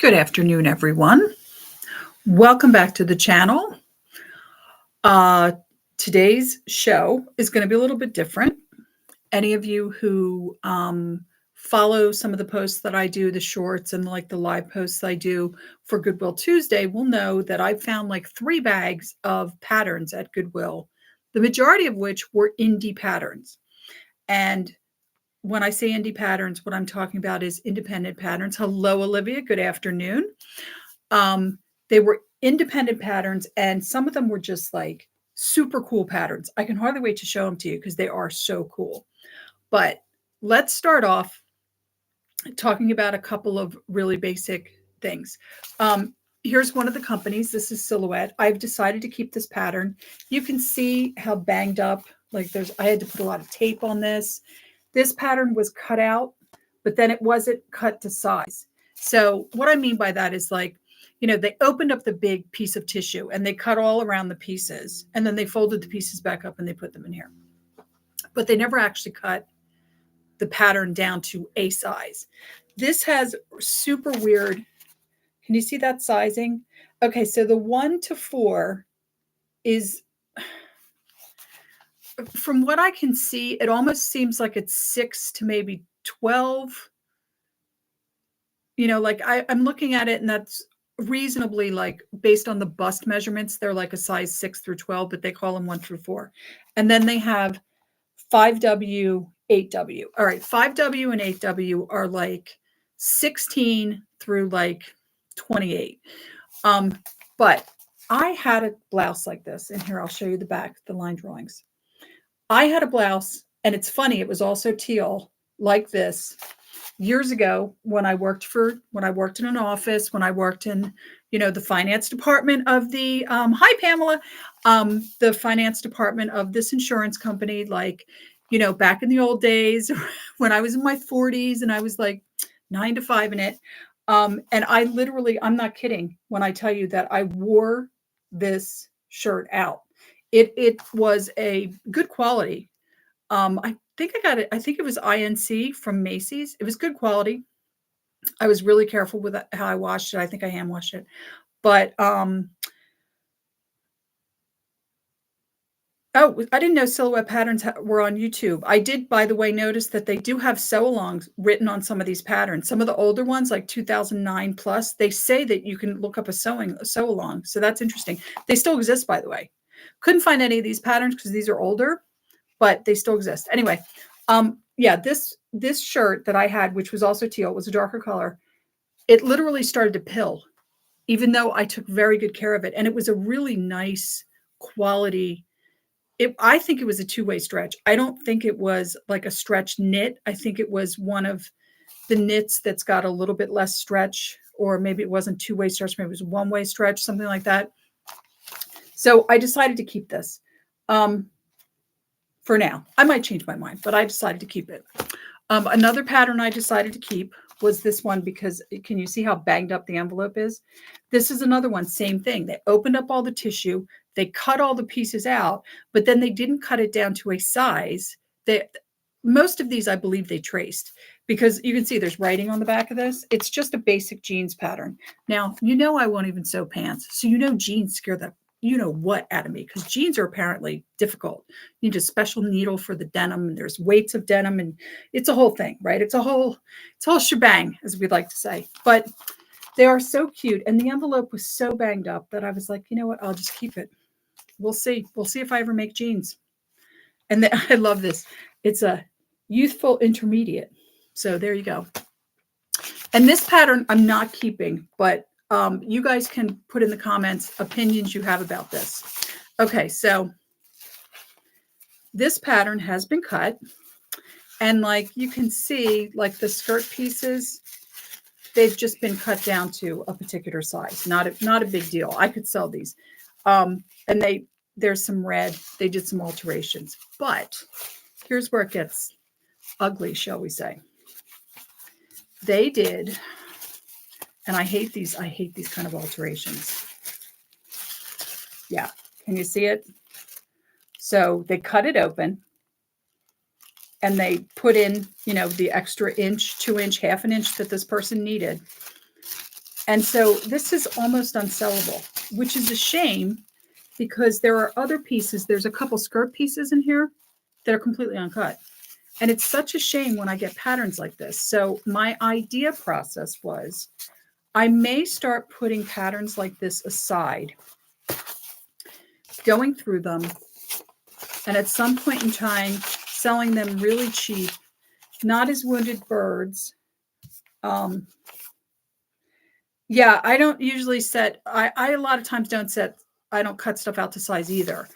Good afternoon, everyone. Welcome back to the channel. Today's show is going to be a little bit different. Any of you who follow some of the posts that I do, the shorts and like the live posts I do for Goodwill Tuesday will know that I found like 3 bags of patterns at Goodwill, the majority of which were indie patterns. And when I say indie patterns, what I'm talking about is independent patterns. Hello, Olivia. Good afternoon. They were independent patterns, and some of them were just like super cool patterns. I can hardly wait to show them to you because they are so cool. But let's start off talking about a couple of really basic things. Here's one of the companies. This is Silhouette. I've decided to keep this pattern. You can see how banged up, like I had to put a lot of tape on this. This pattern was cut out, but then it wasn't cut to size. So what I mean by that is like, they opened up the big piece of tissue and they cut all around the pieces, and then they folded the pieces back up and they put them in here. But they never actually cut the pattern down to a size. This has super weird. Can you see that sizing? Okay, so the 1 to 4 is, from what I can see, it almost seems like it's 6 to maybe 12. Like I'm looking at it, and that's reasonably, like, based on the bust measurements, they're like a size 6 through 12, but they call them 1 through 4. And then they have 5W, 8W. All right, 5W and 8W are like 16 through like 28. But I had a blouse like this, and here I'll show you the back, the line drawings. I had a blouse, and it's funny, it was also teal like this years ago when I worked in an office, when I worked in, the finance department of the, hi Pamela, the finance department of this insurance company, like, back in the old days when I was in my 40s and I was like 9 to 5 in it. And I literally, I'm not kidding when I tell you that I wore this shirt out. It was a good quality. I think I got it. I think it was INC from Macy's. It was good quality. I was really careful with how I washed it. I think I hand washed it. But oh, I didn't know Silhouette patterns were on YouTube. I did, by the way, notice that they do have sew-alongs written on some of these patterns. Some of the older ones, like 2009 plus, they say that you can look up a sew-along. So that's interesting. They still exist, by the way. Couldn't find any of these patterns because these are older, but they still exist. Anyway, yeah, this shirt that I had, which was also teal, was a darker color. It literally started to pill, even though I took very good care of it. And it was a really nice quality. I think it was a two-way stretch. I don't think it was like a stretch knit. I think it was one of the knits that's got a little bit less stretch, or maybe it wasn't two-way stretch. Maybe it was one-way stretch, something like that. So I decided to keep this. For now, I might change my mind, but I decided to keep it. Another pattern I decided to keep was this one, because can you see how banged up the envelope is? This is another one, same thing. They opened up all the tissue, they cut all the pieces out, but then they didn't cut it down to a size. Most of these, I believe, they traced, because you can see there's writing on the back of this. It's just a basic jeans pattern. Now, I won't even sew pants. So jeans scare the what out of me, because jeans are apparently difficult. You need a special needle for the denim, and there's weights of denim, and it's a whole thing, right? It's a whole shebang, as we'd like to say. But they are so cute, and the envelope was so banged up that I was like, you know what? I'll just keep it. We'll see. We'll see if I ever make jeans. And I love this. It's a youthful intermediate. So there you go. And this pattern I'm not keeping, but you guys can put in the comments opinions you have about this. Okay, so this pattern has been cut, and like you can see, like the skirt pieces, they've just been cut down to a particular size. Not a big deal. I could sell these. And there's some red. They did some alterations, but here's where it gets ugly, shall we say. They did. And I hate these kind of alterations. Yeah, can you see it? So they cut it open, and they put in, the extra inch, 2 inch, half an inch that this person needed. And so this is almost unsellable, which is a shame because there are other pieces. There's a couple skirt pieces in here that are completely uncut. And it's such a shame when I get patterns like this. So my idea process was I may start putting patterns like this aside, going through them, and at some point in time, selling them really cheap, not as wounded birds. Yeah, I don't usually set, I a lot of times I don't cut stuff out to size either.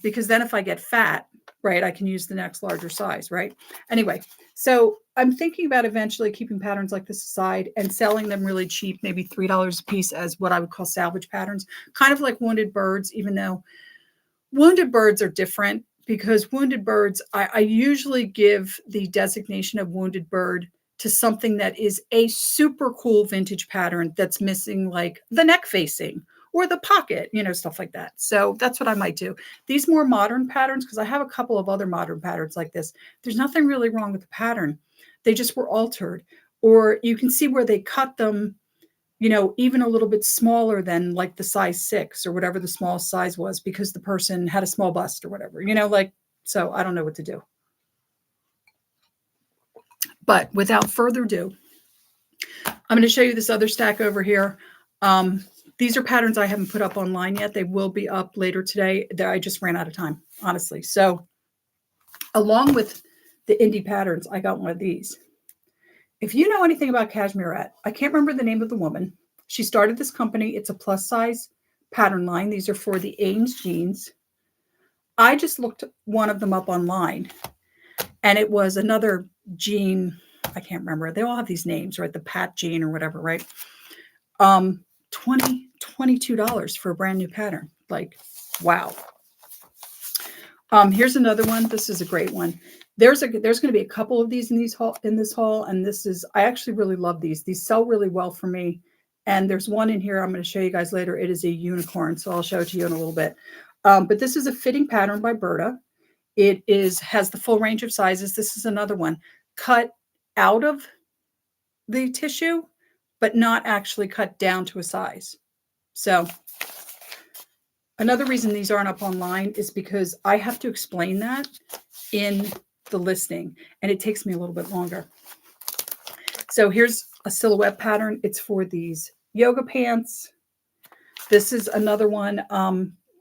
Because then if I get fat, right, I can use the next larger size, right? Anyway, so I'm thinking about eventually keeping patterns like this aside and selling them really cheap, maybe $3 a piece as what I would call salvage patterns, kind of like wounded birds, even though wounded birds are different because wounded birds, I usually give the designation of wounded bird to something that is a super cool vintage pattern that's missing like the neck facing or the pocket, stuff like that. So that's what I might do. These more modern patterns, because I have a couple of other modern patterns like this, there's nothing really wrong with the pattern. They just were altered. Or you can see where they cut them, even a little bit smaller than like the size 6 or whatever the smallest size was because the person had a small bust or whatever, so I don't know what to do. But without further ado, I'm going to show you this other stack over here. These are patterns I haven't put up online yet. They will be up later today. I just ran out of time, honestly. So along with the indie patterns, I got one of these. If you know anything about Cashmerette, I can't remember the name of the woman. She started this company. It's a plus size pattern line. These are for the Ames jeans. I just looked one of them up online, and it was another jean. I can't remember. They all have these names, right? The Pat jean or whatever, right? $22 for a brand new pattern. Like, wow. Here's another one. This is a great one. There's going to be a couple of these in this haul, and I actually really love these. These sell really well for me. And there's one in here I'm going to show you guys later. It is a unicorn, so I'll show it to you in a little bit. But this is a fitting pattern by Berta. It has the full range of sizes. This is another one cut out of the tissue, but not actually cut down to a size. So another reason these aren't up online is because I have to explain that in the listing, and it takes me a little bit longer. So here's a silhouette pattern. It's for these yoga pants. This is another one.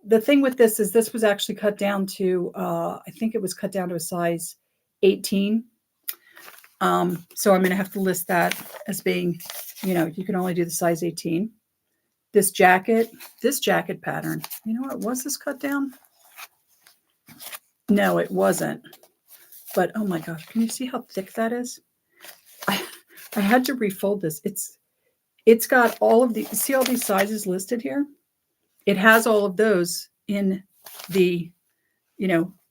The thing with this is this was actually cut down to, I think it was cut down to a size 18. So I'm going to have to list that as being, you can only do the size 18. This jacket pattern, was this cut down? No, it wasn't. But oh my gosh, can you see how thick that is? I had to refold this. It's got all of these, see all these sizes listed here? It has all of those in the,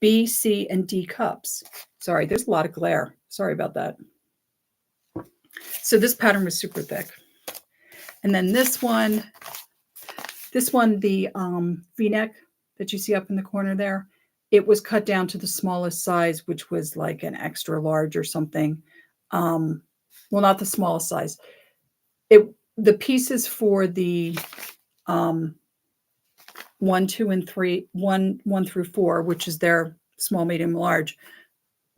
B, C, and D cups. Sorry, there's a lot of glare. Sorry about that. So this pattern was super thick. And then this one, the V-neck that you see up in the corner there, it was cut down to the smallest size, which was like an extra large or something. Well, not the smallest size. The pieces for the 1, 2, and 3, 1 through 4, which is their small, medium, large,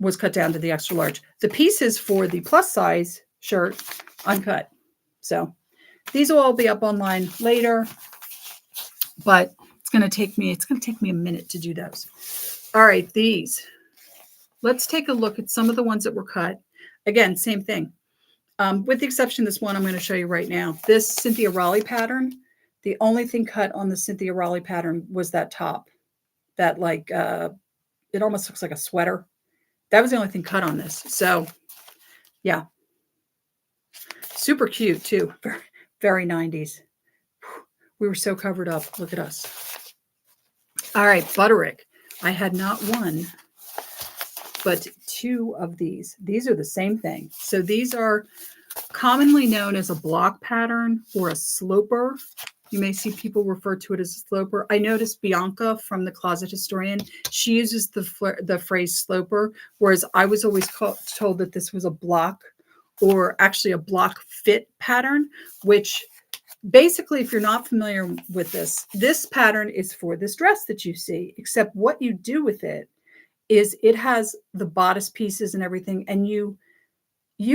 was cut down to the extra large. The pieces for the plus size shirt, uncut. So these will all be up online later, but it's going to take me a minute to do those. All right, these. Let's take a look at some of the ones that were cut. Again, same thing. With the exception of this one I'm going to show you right now. This Cynthia Raleigh pattern, the only thing cut on the Cynthia Raleigh pattern was that top. That like, it almost looks like a sweater. That was the only thing cut on this. So, yeah. Super cute, too. Very, very 90s. We were so covered up. Look at us. All right, Butterick. I had not one, but 2 of these. These are the same thing. So these are commonly known as a block pattern or a sloper. You may see people refer to it as a sloper. I noticed Bianca from the Closet Historian, she uses the phrase sloper, whereas I was always told that this was a block or actually a block fit pattern, which basically, if you're not familiar with this pattern is for this dress that you see, except what you do with it is it has the bodice pieces and everything, and you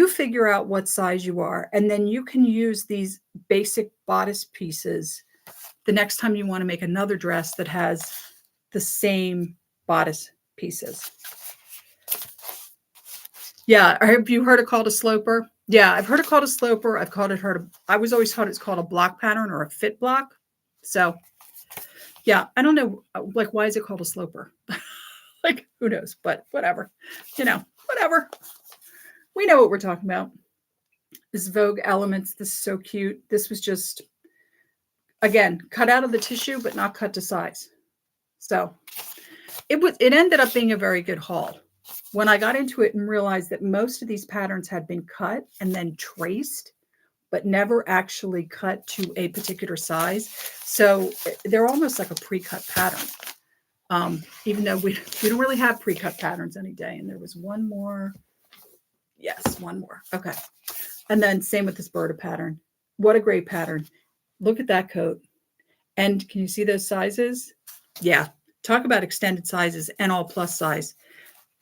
figure out what size you are, and then you can use these basic bodice pieces the next time you want to make another dress that has the same bodice pieces. Yeah, have you heard it called a sloper? Yeah, I've heard it called a sloper. I was always taught it's called a block pattern or a fit block. So yeah, I don't know, like, why is it called a sloper? Like, who knows? But whatever, whatever. We know what we're talking about. This Vogue Elements. This is so cute. This was just, again, cut out of the tissue, but not cut to size. So it ended up being a very good haul. When I got into it and realized that most of these patterns had been cut and then traced, but never actually cut to a particular size. So they're almost like a pre-cut pattern. Even though we don't really have pre-cut patterns any day. And there was one more. Yes, one more. Okay. And then same with this Berta pattern. What a great pattern. Look at that coat. And can you see those sizes? Yeah. Talk about extended sizes and all plus size.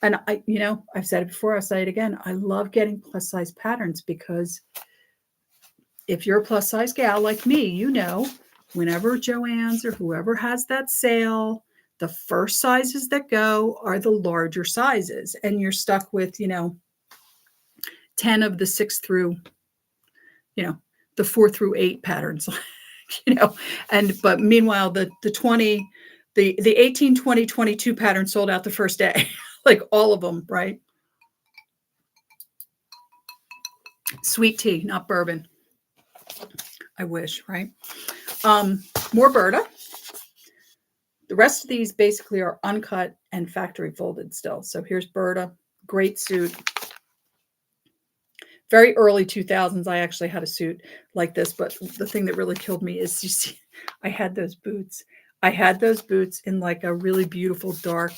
And I've said it before, I'll say it again. I love getting plus size patterns because if you're a plus size gal like me, whenever Joann's or whoever has that sale, the first sizes that go are the larger sizes. And you're stuck with, 10 of the 6 through, the 4 through 8 patterns, but meanwhile, the 20, the 18, 20, 22 pattern sold out the first day, like all of them, right? Sweet tea, not bourbon. I wish, right? More Berta. The rest of these basically are uncut and factory folded still. So here's Berta, great suit. Very early 2000s, I actually had a suit like this, but the thing that really killed me is, you see, I had those boots. I had those boots in like a really beautiful dark,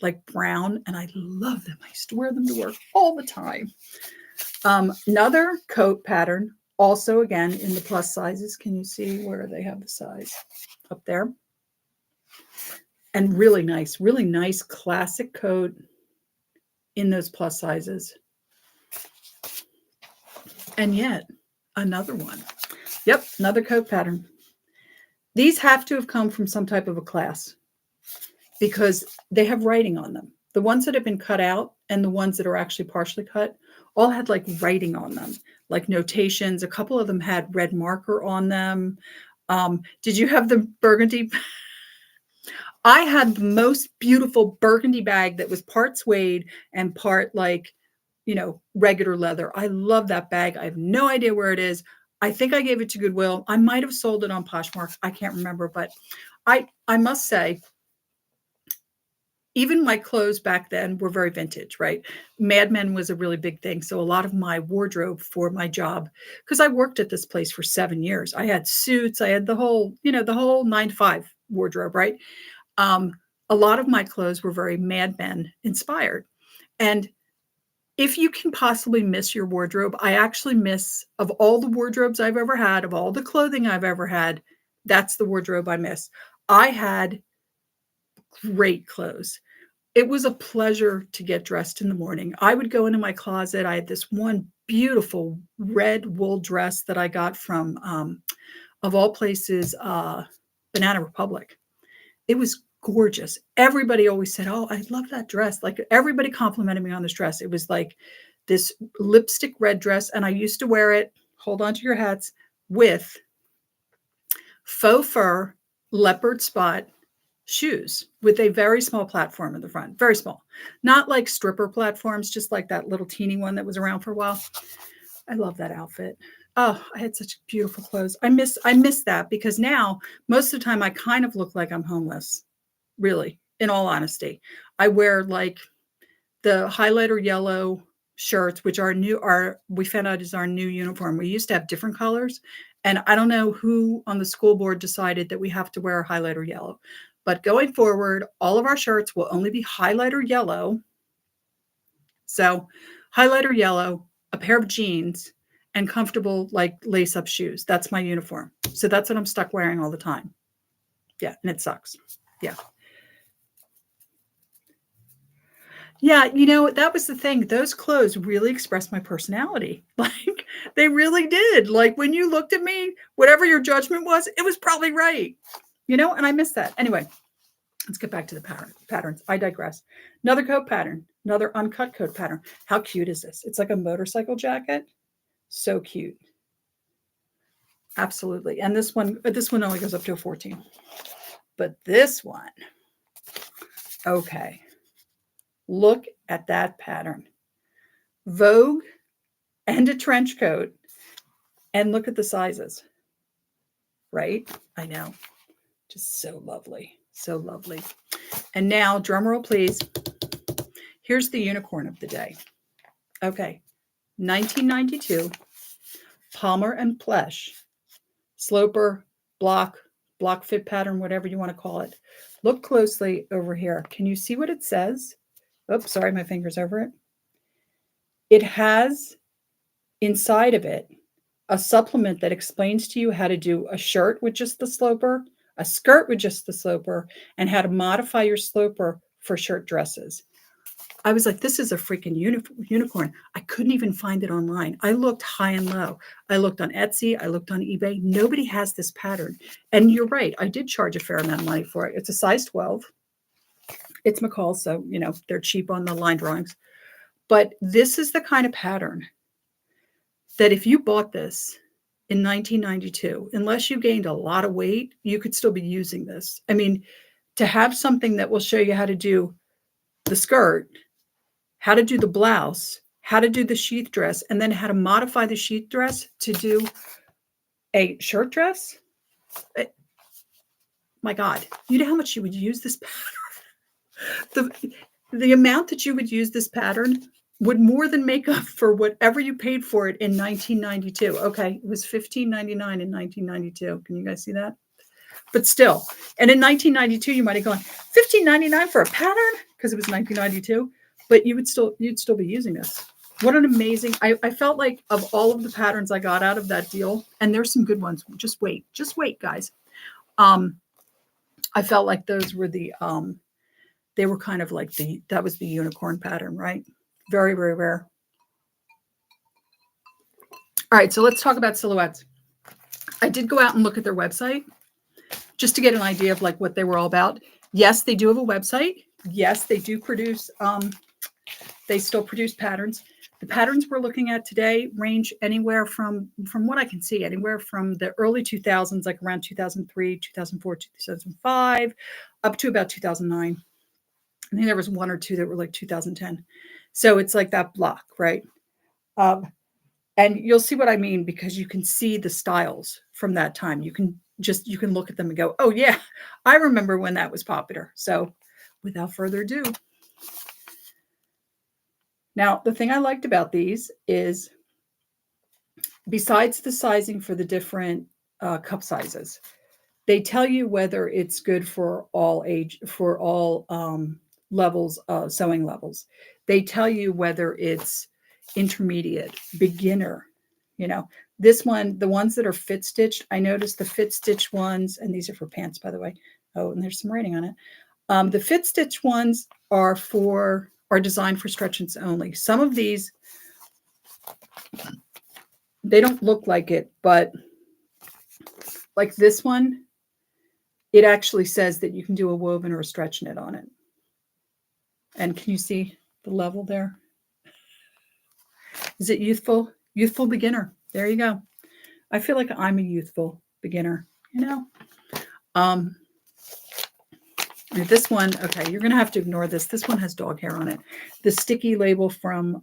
like brown, and I love them. I used to wear them to work all the time. Another coat pattern, also again in the plus sizes. Can you see where they have the size? Up there. And really nice classic coat in those plus sizes. And yet another one. Yep, another coat pattern. These have to have come from some type of a class because they have writing on them. The ones that have been cut out and the ones that are actually partially cut all had like writing on them, like notations. A couple of them had red marker on them. Did you have the burgundy? I had the most beautiful burgundy bag that was part suede and part like, regular leather. I love that bag. I have no idea where it is. I think I gave it to Goodwill. I might have sold it on Poshmark. I can't remember, but I must say, even my clothes back then were very vintage, right? Mad Men was a really big thing. So a lot of my wardrobe for my job, because I worked at this place for 7 years, I had suits, I had the whole 9 to 5 wardrobe, right? A lot of my clothes were very Mad Men inspired. And if you can possibly miss your wardrobe, I actually miss, of all the wardrobes I've ever had, of all the clothing I've ever had, that's the wardrobe I miss. I had great clothes. It was a pleasure to get dressed in the morning. I would go into my closet. I had this one beautiful red wool dress that I got from, of all places, Banana Republic. It was gorgeous. Everybody always said, "Oh, I love that dress." Like everybody complimented me on this dress. It was like this lipstick red dress. And I used to wear it, hold on to your hats, with faux fur leopard spot shoes with a very small platform in the front, very small, not like stripper platforms, just like that little teeny one that was around for a while. I love that outfit. Oh, I had such beautiful clothes. I miss that because now most of the time I kind of look like I'm homeless. Really, in all honesty, I wear like the highlighter yellow shirts, which we found out is our new uniform. We used to have different colors, and I don't know who on the school board decided that we have to wear highlighter yellow. But going forward, all of our shirts will only be highlighter yellow. So highlighter yellow, a a pair of jeans, and comfortable like lace-up shoes. That's my uniform. So that's what I'm stuck wearing all the time. Yeah, and it sucks. Yeah. Yeah, that was the thing. Those clothes really expressed my personality. Like, they really did. Like, when you looked at me, whatever your judgment was, it was probably right. And I miss that. Anyway, let's get back to the patterns. I digress. Another coat pattern, another uncut coat pattern. How cute is this? It's like a motorcycle jacket. So cute. Absolutely. And this one only goes up to a 14. But this one, okay. Look at that pattern. Vogue and a trench coat. And look at the sizes. Right? I know. Just so lovely. So lovely. And now, drum roll, please. Here's the unicorn of the day. Okay. 1992. Palmer and Plesh. Sloper, block fit pattern, whatever you want to call it. Look closely over here. Can you see what it says? Oops, sorry, my finger's over it. It has inside of it a supplement that explains to you how to do a shirt with just the sloper, a skirt with just the sloper, and how to modify your sloper for shirt dresses. I was like, this is a freaking unicorn. I couldn't even find it online. I looked high and low. I looked on Etsy. I looked on eBay. Nobody has this pattern. And you're right. I did charge a fair amount of money for it. It's a size 12. It's McCall, so, they're cheap on the line drawings. But this is the kind of pattern that if you bought this in 1992, unless you gained a lot of weight, you could still be using this. I mean, to have something that will show you how to do the skirt, how to do the blouse, how to do the sheath dress, and then how to modify the sheath dress to do a shirt dress. My God, you know how much you would use this pattern? The amount that you would use this pattern would more than make up for whatever you paid for it in 1992. Okay, it was $15.99 in 1992. Can you guys see that? But still, and in 1992, you might have gone $15.99 for a pattern because it was 1992. But you'd still be using this. What an amazing! I felt like of all of the patterns I got out of that deal, and there's some good ones. Just wait, guys. I felt like those were they were kind of like that was the unicorn pattern, right? Very, very rare. All right, so let's talk about silhouettes. I did go out and look at their website just to get an idea of like what they were all about. Yes, they do have a website. Yes, they do produce. They still produce patterns. The patterns we're looking at today range anywhere from what I can see, anywhere from the early 2000s, like around 2003, 2004, 2005, up to about 2009. I think there was one or two that were like 2010. So it's like that block, right? And you'll see what I mean because you can see the styles from that time. You can look at them and go, oh yeah, I remember when that was popular. So without further ado. Now, the thing I liked about these is besides the sizing for the different cup sizes, they tell you whether it's good for all levels, sewing levels. They tell you whether it's intermediate, beginner. This one, the ones that are fit stitched, I noticed the fit stitch ones, and these are for pants, by the way. Oh, and there's some writing on it. The fit stitch ones are designed for stretch-ins only. Some of these, they don't look like it, but like this one, it actually says that you can do a woven or a stretch knit on it. And can you see the level there? Is it youthful? Youthful beginner. There you go. I feel like I'm a youthful beginner, This one, okay, you're going to have to ignore this. This one has dog hair on it. The sticky label from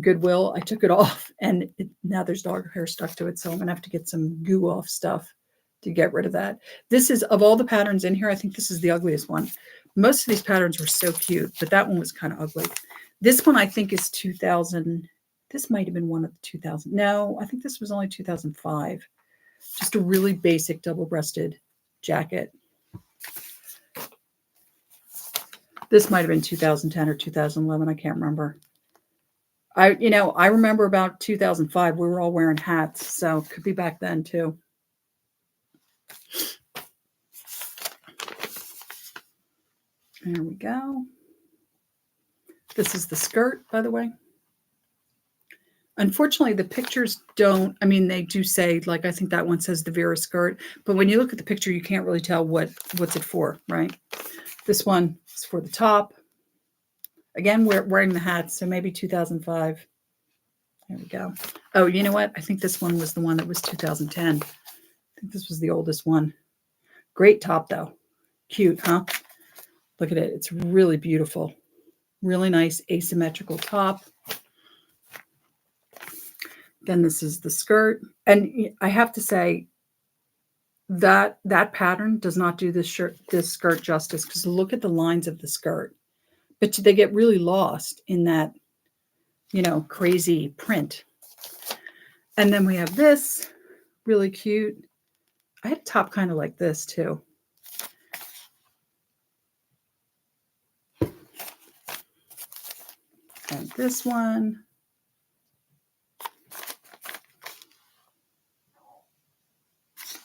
Goodwill, I took it off, and now there's dog hair stuck to it, so I'm going to have to get some goo off stuff to get rid of that. This is, of all the patterns in here, I think this is the ugliest one. Most of these patterns were so cute, but that one was kind of ugly. This one I think is 2000. This might have been one of the 2000. No, I think this was only 2005. Just a really basic double-breasted jacket. This might have been 2010 or 2011. I can't remember. I remember about 2005, we were all wearing hats, so it could be back then too. There we go. This is the skirt, by the way. Unfortunately, the pictures don't, I mean, they do say, like, I think that one says the Vera skirt, but when you look at the picture, you can't really tell what's it for, right? This one is for the top. Again, we're wearing the hats, so maybe 2005. There we go. Oh, you know what? I think this one was the one that was 2010. I think this was the oldest one. Great top, though. Cute, huh? Look at it. It's really beautiful. Really nice asymmetrical top. Then this is the skirt. And I have to say that pattern does not do this skirt justice, because look at the lines of the skirt. But they get really lost in that, crazy print. And then we have this, really cute. I had a top kind of like this too. And this one.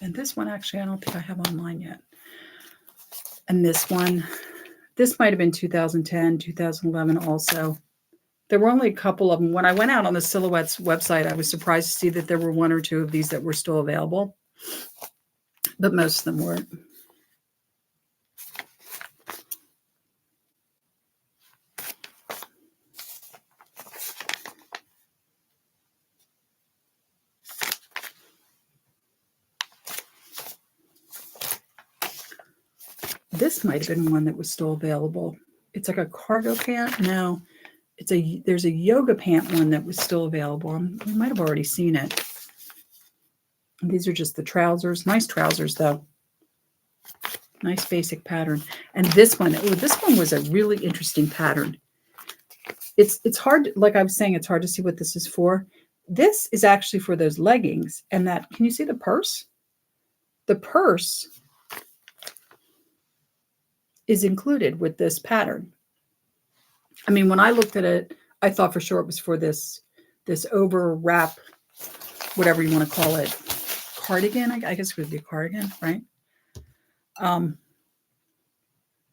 And this one, actually, I don't think I have online yet. And this one, this might have been 2010, 2011 also. There were only a couple of them. When I went out on the Silhouettes website, I was surprised to see that there were one or two of these that were still available, but most of them weren't. This might have been one that was still available. It's like a cargo pant. No, there's a yoga pant one that was still available. You might have already seen it. These are just the trousers. Nice trousers, though. Nice basic pattern. And this one was a really interesting pattern. It's hard, like I was saying, it's hard to see what this is for. This is actually for those leggings. And can you see the purse? The purse is included with this pattern. I mean, when I looked at it, I thought for sure it was for this over wrap, whatever you want to call it, cardigan. I guess it would be a cardigan, right?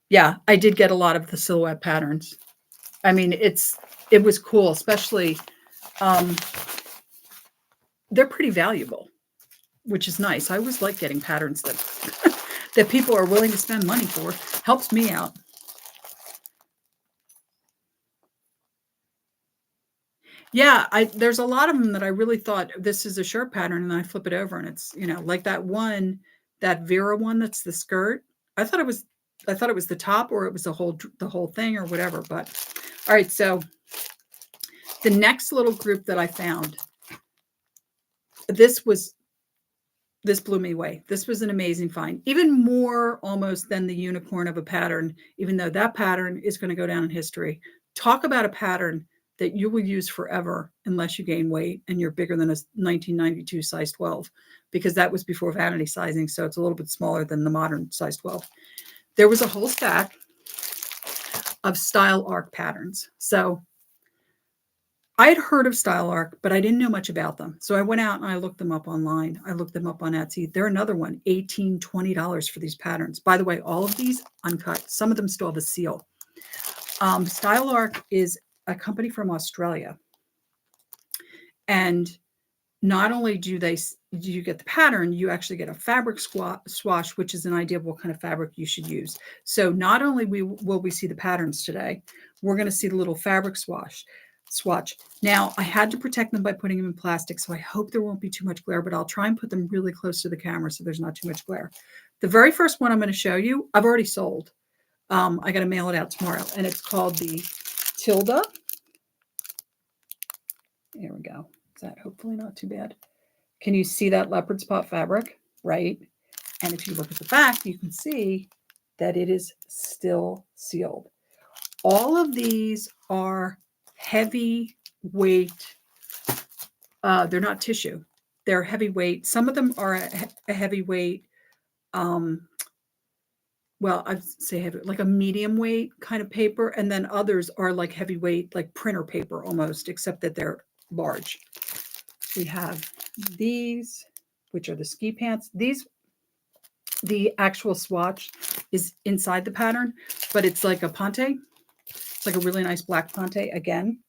Yeah, I did get a lot of the silhouette patterns. I mean, it was cool, especially they're pretty valuable, which is nice. I always like getting patterns that that people are willing to spend money for. Helps me out. Yeah, there's a lot of them that I really thought this is a shirt pattern, and then I flip it over and it's, like that one, that Vera one that's the skirt. I thought it was the top, or it was the whole thing or whatever. But all right, so the next little group that I found, this blew me away. This was an amazing find, even more almost than the unicorn of a pattern, even though that pattern is going to go down in history. Talk about a pattern that you will use forever unless you gain weight and you're bigger than a 1992 size 12, because that was before vanity sizing. So it's a little bit smaller than the modern size 12. There was a whole stack of Style Arc patterns. So I had heard of Style Arc, but I didn't know much about them. So I went out and I looked them up online. I looked them up on Etsy. They're another one, $18, $20 for these patterns. By the way, all of these uncut. Some of them still have a seal. Style Arc is a company from Australia. And not only do you get the pattern, you actually get a fabric swatch, which is an idea of what kind of fabric you should use. So not only will we see the patterns today, we're going to see the little fabric swatch. Now, I had to protect them by putting them in plastic, so I hope there won't be too much glare, but I'll try and put them really close to the camera so there's not too much glare. The very first one I'm going to show you, I've already sold. I got to mail it out tomorrow, and it's called the Tilda. There we go. Is that hopefully not too bad? Can you see that leopard spot fabric? Right. And if you look at the back, you can see that it is still sealed. All of these are heavy weight. They're not tissue. They're heavyweight. Some of them are a heavyweight well, I'd say heavy, like a medium weight kind of paper, and then others are like heavyweight, like printer paper almost, except that they're large. We have these, which are the ski pants. The actual swatch is inside the pattern, but it's like a ponte. It's like a really nice black ponte again.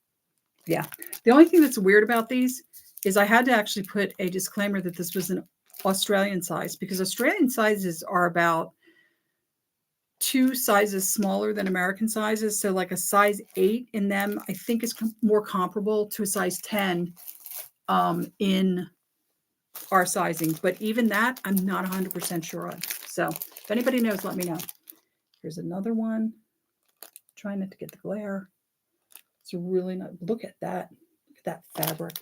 Yeah. The only thing that's weird about these is I had to actually put a disclaimer that this was an Australian size, because Australian sizes are about 2 sizes smaller than American sizes. So like a size 8 in them, I think is more comparable to a size 10 in our sizing. But even that, I'm not 100% sure on. So if anybody knows, let me know. Here's another one. Trying not to get the glare. It's a really nice, look at that. Look at that fabric.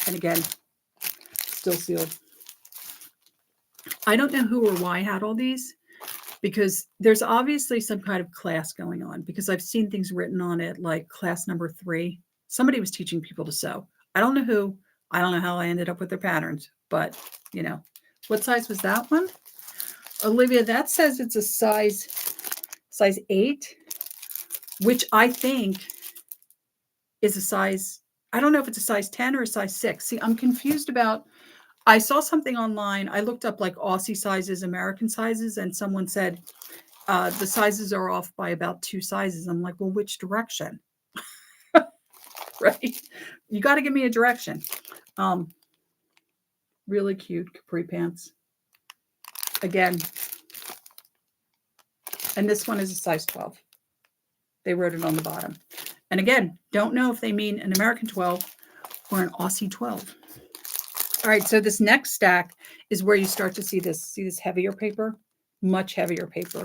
And again, still sealed. I don't know who or why had all these, because there's obviously some kind of class going on, because I've seen things written on it like class number 3. Somebody was teaching people to sew. I don't know who. I don't know how I ended up with their patterns, but you know, what size was that one? Olivia, that says it's a size 8, which I think is a size, I don't know if it's a size 10 or a size 6. See, I'm confused about, I saw something online. I looked up like Aussie sizes, American sizes, and someone said the sizes are off by about 2 sizes. I'm like, well, which direction? Right? You got to give me a direction. Really cute capri pants. Again, and this one is a size 12. They wrote it on the bottom. And again, don't know if they mean an American 12 or an Aussie 12. All right, so this next stack is where you start to see this heavier paper, much heavier paper.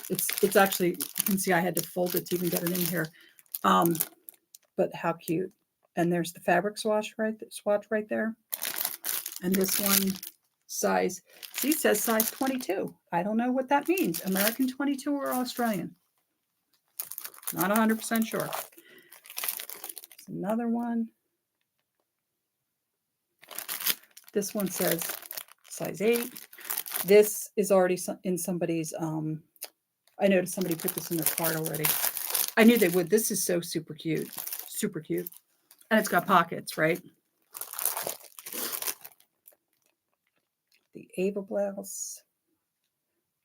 It's actually, you can see I had to fold it to even get it in here. But how cute. And there's the fabric swatch right there. And this one size, see, it says size 22. I don't know what that means. American 22 or Australian? Not 100% sure. There's another one. This one says size 8. This is already in somebody's, I noticed somebody put this in their cart already. I knew they would. This is so super cute. Super cute. And it's got pockets, right? The Ava blouse.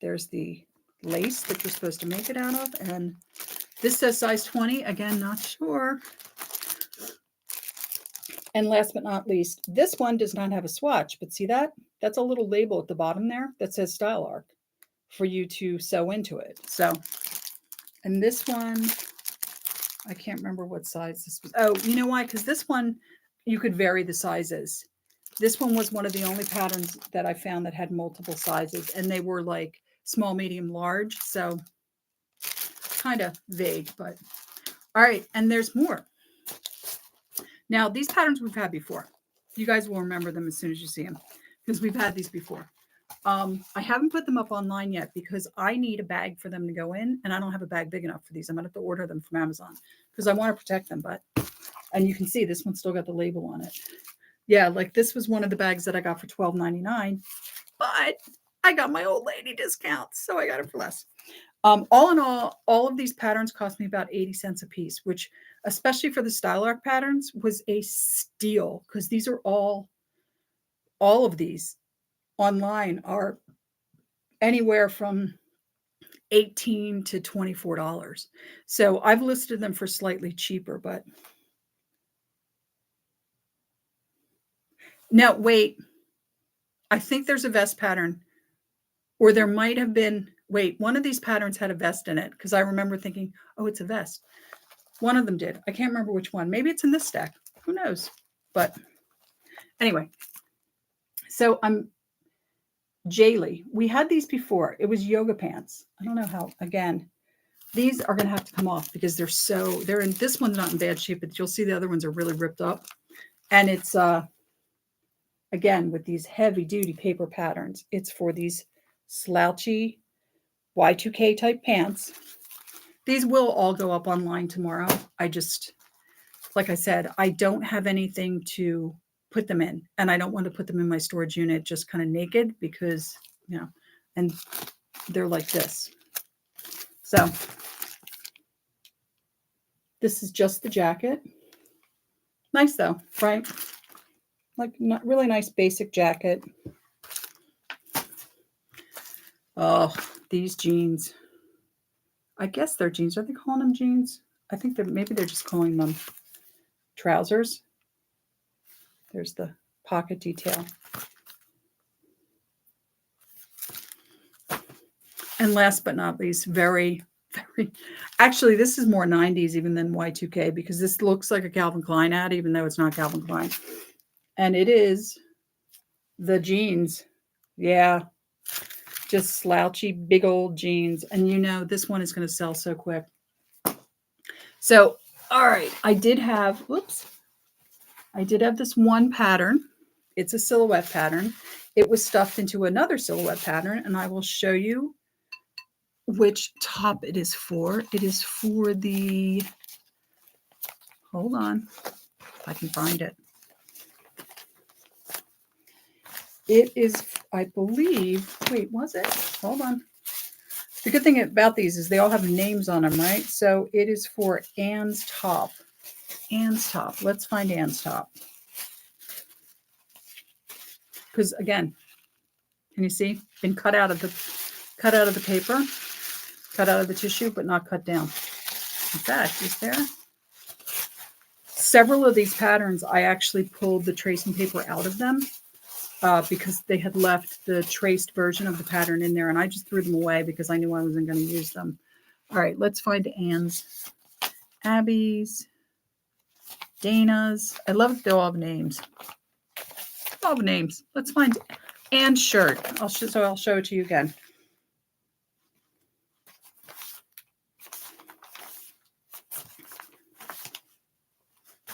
There's the lace that you're supposed to make it out of. And this says size 20. Again, not sure. And last but not least, this one does not have a swatch, but see that? That's a little label at the bottom there that says Style Arc for you to sew into it. So, and this one, I can't remember what size this was. Oh, you know why? Because this one, you could vary the sizes. This one was one of the only patterns that I found that had multiple sizes, and they were like small, medium, large. So kind of vague, but all right. And there's more. Now, these patterns we've had before. You guys will remember them as soon as you see them, because we've had these before. I haven't put them up online yet because I need a bag for them to go in, and I don't have a bag big enough for these. I'm going to have to order them from Amazon because I want to protect them. And you can see this one still got the label on it. Yeah, like this was one of the bags that I got for $12.99, but I got my old lady discount, so I got it for less. All in all of these patterns cost me about 80 cents a piece, which, especially for the Style Arc patterns, was a steal, because these are all of these online are anywhere from $18 to $24. So I've listed them for slightly cheaper, but now wait, I think there's a vest pattern, or there might have been, wait, one of these patterns had a vest in it, because I remember thinking, oh, it's a vest. One of them did. I can't remember which one. Maybe it's in this stack. Who knows? But anyway, so I'm Jaylee. We had these before. It was yoga pants. I don't know how, again, these are going to have to come off because they're in, this one's not in bad shape, but you'll see the other ones are really ripped up. And it's, again, with these heavy duty paper patterns, it's for these slouchy Y2K type pants. These will all go up online tomorrow. I just, like I said, I don't have anything to put them in, and I don't want to put them in my storage unit just kind of naked because, you know, and they're like this. So this is just the jacket. Nice though, right? Like not really nice basic jacket. Oh, these jeans. I guess they're jeans. Are they calling them jeans? I think maybe they're just calling them trousers. There's the pocket detail. And last but not least, very, actually, this is more 90s even than Y2K because this looks like a Calvin Klein ad, even though it's not Calvin Klein. And it is the jeans. Yeah, just slouchy, big old jeans. And you know, this one is going to sell so quick. So, all right, I did have this one pattern. It's a silhouette pattern. It was stuffed into another silhouette pattern, and I will show you which top it is for. It is for the, hold on, if I can find it. It is, I believe, wait, was it? Hold on. The good thing about these is they all have names on them, right? So it is for Anne's top. Anne's top. Let's find Anne's top. Because again, can you see? Been cut out of the paper, cut out of the tissue, but not cut down. In fact, is there? Several of these patterns, I actually pulled the tracing paper out of them because they had left the traced version of the pattern in there, and I just threw them away because I knew I wasn't going to use them. All right, let's find Anne's, Abby's, Dana's. I love that they all have names. All the names. Let's find Anne's shirt. I'll show it to you again.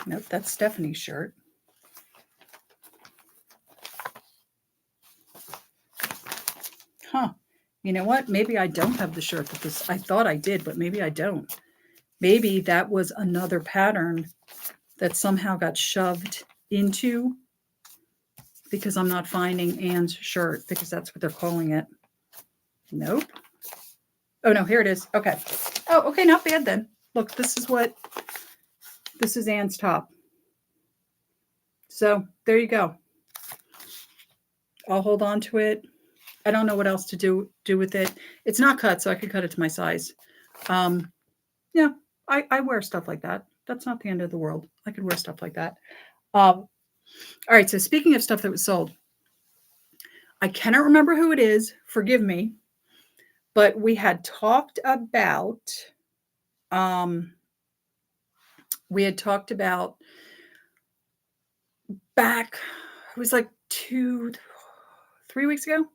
Nope, that's Stephanie's shirt. Huh. You know what? Maybe I don't have the shirt that this, I thought I did, but maybe I don't. Maybe that was another pattern that somehow got shoved into, because I'm not finding Anne's shirt because that's what they're calling it. Nope. Oh no, here it is. Okay. Oh, okay, not bad then. Look, this is Anne's top. So there you go. I'll hold on to it. I don't know what else to do with it. It's not cut, so I could cut it to my size. Yeah, I wear stuff like that. That's not the end of the world. I could wear stuff like that. All right, so speaking of stuff that was sold, I cannot remember who it is. Forgive me. But we had talked about, back, it was like 2-3 weeks ago.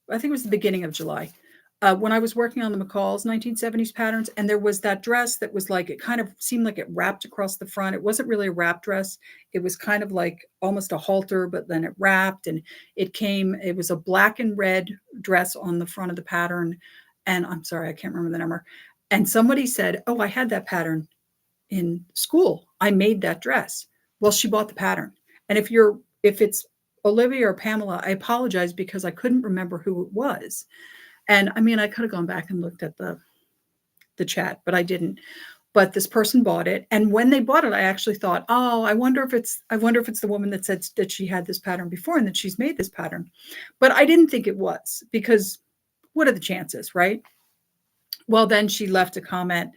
I think it was the beginning of July. When I was working on the McCall's 1970s patterns, and there was that dress that was like, it kind of seemed like it wrapped across the front. It wasn't really a wrap dress. It was kind of like almost a halter, but then it wrapped, and it was a black and red dress on the front of the pattern. And I'm sorry, I can't remember the number. And somebody said, oh, I had that pattern in school. I made that dress. Well, she bought the pattern. And if it's Olivia or Pamela, I apologize because I couldn't remember who it was. And I mean, I could have gone back and looked at the chat, but I didn't. But this person bought it. And when they bought it, I actually thought, oh, I wonder if it's the woman that said that she had this pattern before and that she's made this pattern. But I didn't think it was, because what are the chances, right? Well, then she left a comment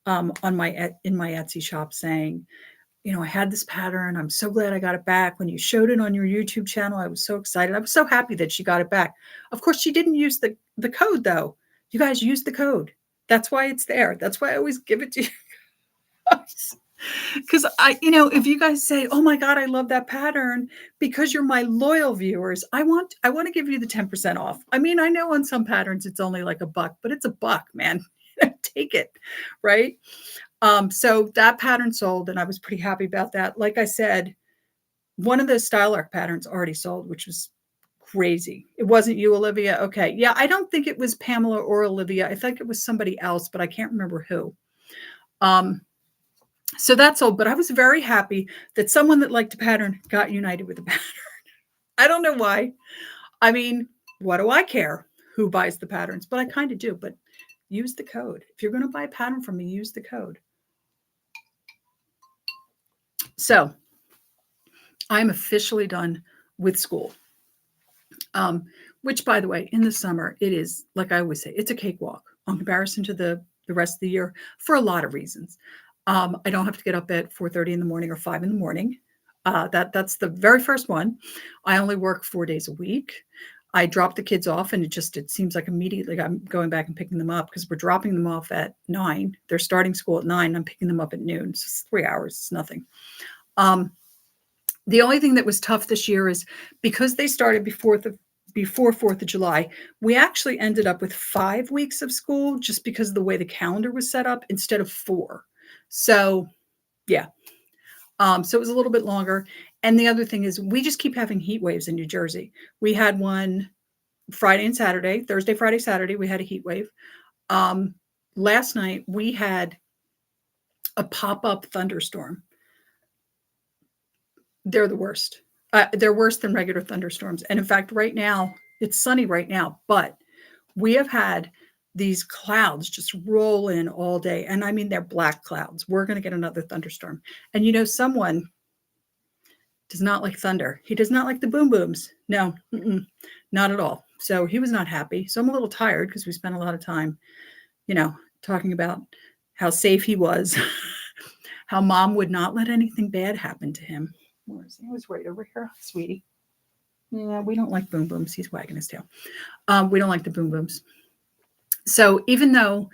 in my Etsy shop saying, you know, I had this pattern. I'm so glad I got it back. When you showed it on your YouTube channel, I was so excited. I was so happy that she got it back. Of course, she didn't use the code, though. You guys use the code. That's why it's there. That's why I always give it to you guys. Because if you guys say, oh my God, I love that pattern, because you're my loyal viewers, I want to give you the 10% off. I mean, I know on some patterns it's only like $1, but it's $1, man. Take it, right? So that pattern sold, and I was pretty happy about that. Like I said, one of those style arc patterns already sold, which was crazy. It wasn't you, Olivia. Okay. Yeah. I don't think it was Pamela or Olivia. I think it was somebody else, but I can't remember who. So that's all, but I was very happy that someone that liked a pattern got united with the pattern. I don't know why. I mean, what do I care who buys the patterns? But I kind of do. But Use the code. If you're going to buy a pattern from me, use the code. So I'm officially done with school. Which, by the way, in the summer, it is, like I always say, it's a cakewalk on comparison to the rest of the year for a lot of reasons. I don't have to get up at 4:30 in the morning or 5 in the morning. That's the very first one. I only work 4 days a week. I drop the kids off, and it seems like immediately I'm going back and picking them up because we're dropping them off at 9. They're starting school at 9. I'm picking them up at noon. So it's 3 hours. It's nothing. The only thing that was tough this year is because they started before 4th of July, we actually ended up with 5 weeks of school just because of the way the calendar was set up instead of 4. So, yeah. So it was a little bit longer. And the other thing is we just keep having heat waves in New Jersey. We had one Friday and Saturday, Thursday, Friday, Saturday, we had a heat wave. Last night we had a pop-up thunderstorm. They're the worst. They're worse than regular thunderstorms. And in fact, right now, it's sunny right now, but we have had these clouds just roll in all day. And I mean, they're black clouds. We're going to get another thunderstorm. And someone does not like thunder. He does not like the boom booms. No, not at all. So he was not happy. So I'm a little tired because we spent a lot of time, talking about how safe he was, how mom would not let anything bad happen to him. Where is he? He was right over here, sweetie. Yeah, we don't like boom booms. He's wagging his tail. We don't like the boom booms. So even though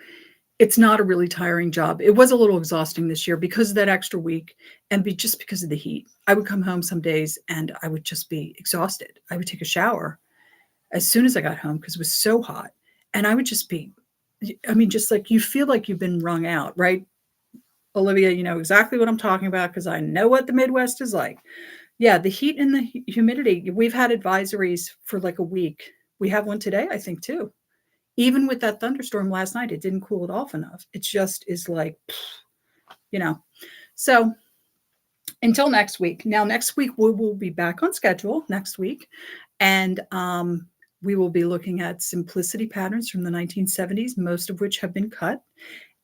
it's not a really tiring job, it was a little exhausting this year because of that extra week and just because of the heat. I would come home some days and I would just be exhausted. I would take a shower as soon as I got home because it was so hot. And I would just be, just like you feel like you've been wrung out, right? Olivia, you know exactly what I'm talking about because I know what the Midwest is like. Yeah, the heat and the humidity. We've had advisories for like a week. We have one today, I think, too. Even with that thunderstorm last night, it didn't cool it off enough. It just is like, So until next week. Now, next week, we will be back on schedule next week. And we will be looking at simplicity patterns from the 1970s, most of which have been cut.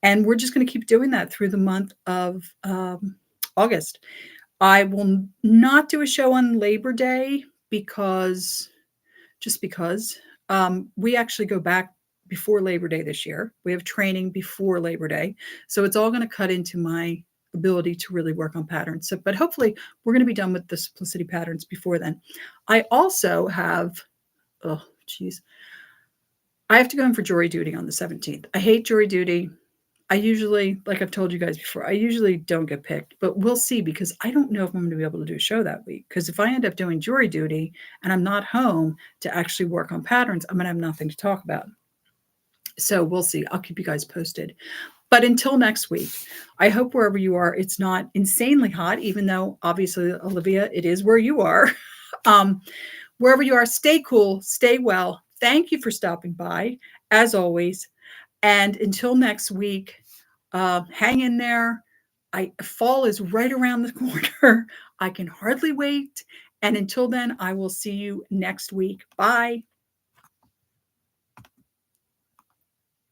And we're just going to keep doing that through the month of August. I will not do a show on Labor Day because we actually go back before Labor Day this year. We have training before Labor Day. So it's all going to cut into my ability to really work on patterns. But hopefully we're going to be done with the simplicity patterns before then. I also have, I have to go in for jury duty on the 17th. I hate jury duty. I usually, like I've told you guys before, I usually don't get picked, but we'll see because I don't know if I'm going to be able to do a show that week. Because if I end up doing jury duty and I'm not home to actually work on patterns, I'm going to have nothing to talk about. So we'll see. I'll keep you guys posted. But until next week, I hope wherever you are, it's not insanely hot, even though obviously, Olivia, it is where you are. Wherever you are, stay cool, stay well. Thank you for stopping by, as always. And until next week, hang in there. Fall is right around the corner. I can hardly wait. And until then, I will see you next week. Bye.